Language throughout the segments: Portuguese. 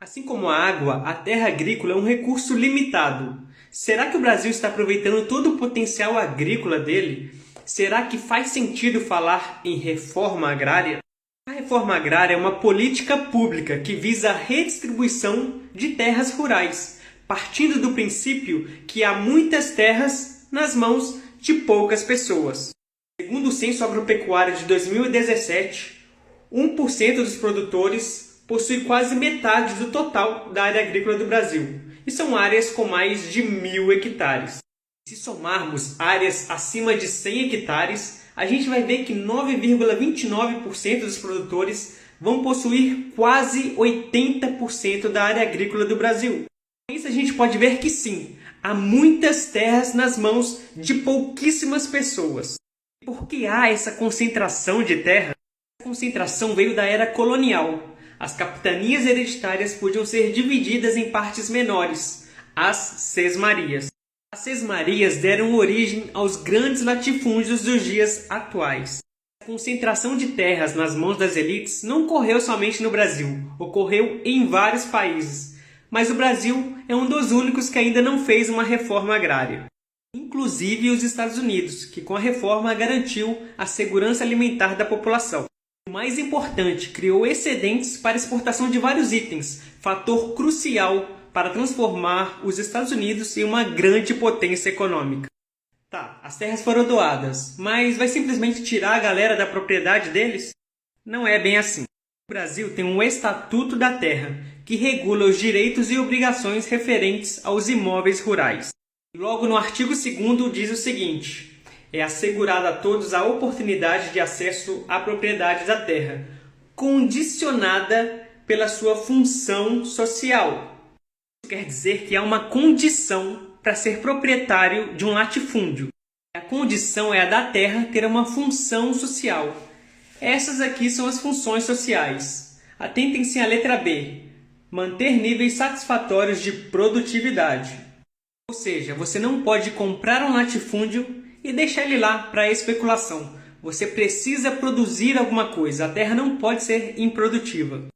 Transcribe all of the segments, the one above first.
Assim como a água, a terra agrícola é um recurso limitado. Será que o Brasil está aproveitando todo o potencial agrícola dele? Será que faz sentido falar em reforma agrária? A reforma agrária é uma política pública que visa a redistribuição de terras rurais, partindo do princípio que há muitas terras nas mãos de poucas pessoas. Segundo o Censo Agropecuário de 2017, 1% dos produtores possui quase metade do total da área agrícola do Brasil, e são áreas com mais de 1.000 hectares. Se somarmos áreas acima de 100 hectares, a gente vai ver que 9,29% dos produtores vão possuir quase 80% da área agrícola do Brasil. Com isso a gente pode ver que sim, há muitas terras nas mãos de pouquíssimas pessoas. Por que há essa concentração de terra? Essa concentração veio da era colonial. As capitanias hereditárias podiam ser divididas em partes menores, as sesmarias. As sesmarias deram origem aos grandes latifúndios dos dias atuais. A concentração de terras nas mãos das elites não ocorreu somente no Brasil, ocorreu em vários países. Mas o Brasil é um dos únicos que ainda não fez uma reforma agrária. Inclusive os Estados Unidos, que com a reforma garantiu a segurança alimentar da população. O mais importante, criou excedentes para exportação de vários itens, fator crucial para transformar os Estados Unidos em uma grande potência econômica. Tá, as terras foram doadas, mas vai simplesmente tirar a galera da propriedade deles? Não é bem assim. O Brasil tem um Estatuto da Terra, que regula os direitos e obrigações referentes aos imóveis rurais. Logo no artigo 2º diz o seguinte: é assegurada a todos a oportunidade de acesso à propriedade da terra, condicionada pela sua função social. Isso quer dizer que há uma condição para ser proprietário de um latifúndio. A condição é a da terra ter uma função social. Essas aqui são as funções sociais. Atentem-se à letra B. Manter níveis satisfatórios de produtividade. Ou seja, você não pode comprar um latifúndio e deixar ele lá para especulação. Você precisa produzir alguma coisa. A terra não pode ser improdutiva.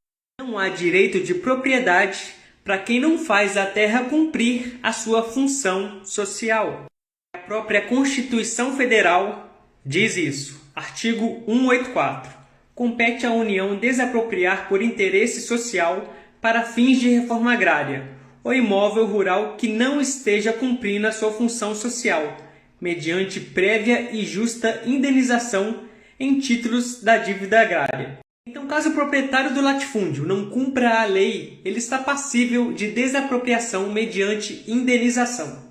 Não há direito de propriedade para quem não faz a terra cumprir a sua função social. A própria Constituição Federal diz isso. Artigo 184. Compete à União desapropriar por interesse social para fins de reforma agrária o imóvel rural que não esteja cumprindo a sua função social, mediante prévia e justa indenização em títulos da dívida agrária. Então, caso o proprietário do latifúndio não cumpra a lei, ele está passível de desapropriação mediante indenização.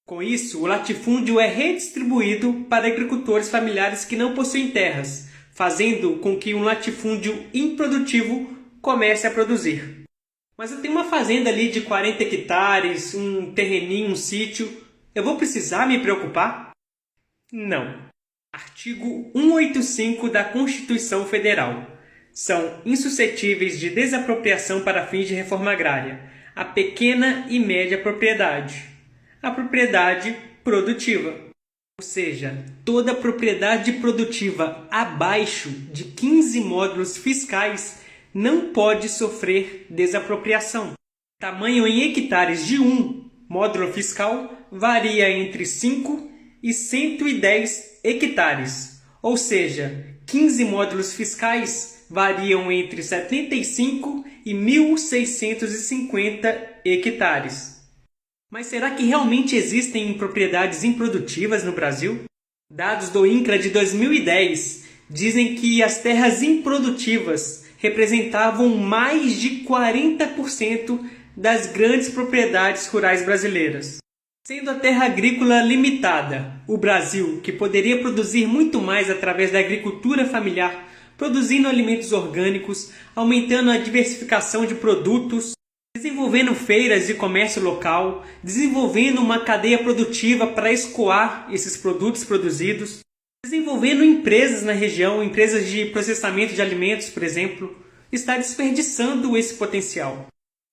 Com isso, o latifúndio é redistribuído para agricultores familiares que não possuem terras, fazendo com que um latifúndio improdutivo comece a produzir. Mas eu tenho uma fazenda ali de 40 hectares, um terreninho, um sítio. Eu vou precisar me preocupar? Não. Artigo 185 da Constituição Federal. São insuscetíveis de desapropriação para fins de reforma agrária a pequena e média propriedade, a propriedade produtiva. Ou seja, toda propriedade produtiva abaixo de 15 módulos fiscais não pode sofrer desapropriação. O tamanho em hectares de um módulo fiscal varia entre 5 e 110 hectares, ou seja, 15 módulos fiscais variam entre 75 e 1.650 hectares. Mas será que realmente existem propriedades improdutivas no Brasil? Dados do INCRA de 2010 dizem que as terras improdutivas representavam mais de 40% das grandes propriedades rurais brasileiras. Sendo a terra agrícola limitada, o Brasil, que poderia produzir muito mais através da agricultura familiar, produzindo alimentos orgânicos, aumentando a diversificação de produtos, desenvolvendo feiras de comércio local, desenvolvendo uma cadeia produtiva para escoar esses produtos produzidos, desenvolvendo empresas na região, empresas de processamento de alimentos, por exemplo, está desperdiçando esse potencial.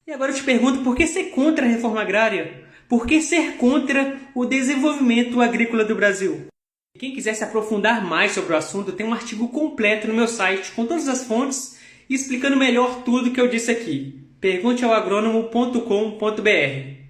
E agora eu te pergunto, por que ser contra a reforma agrária? Por que ser contra o desenvolvimento agrícola do Brasil? Quem quiser se aprofundar mais sobre o assunto, tem um artigo completo no meu site com todas as fontes e explicando melhor tudo que eu disse aqui. pergunteaoagrônomo.com.br.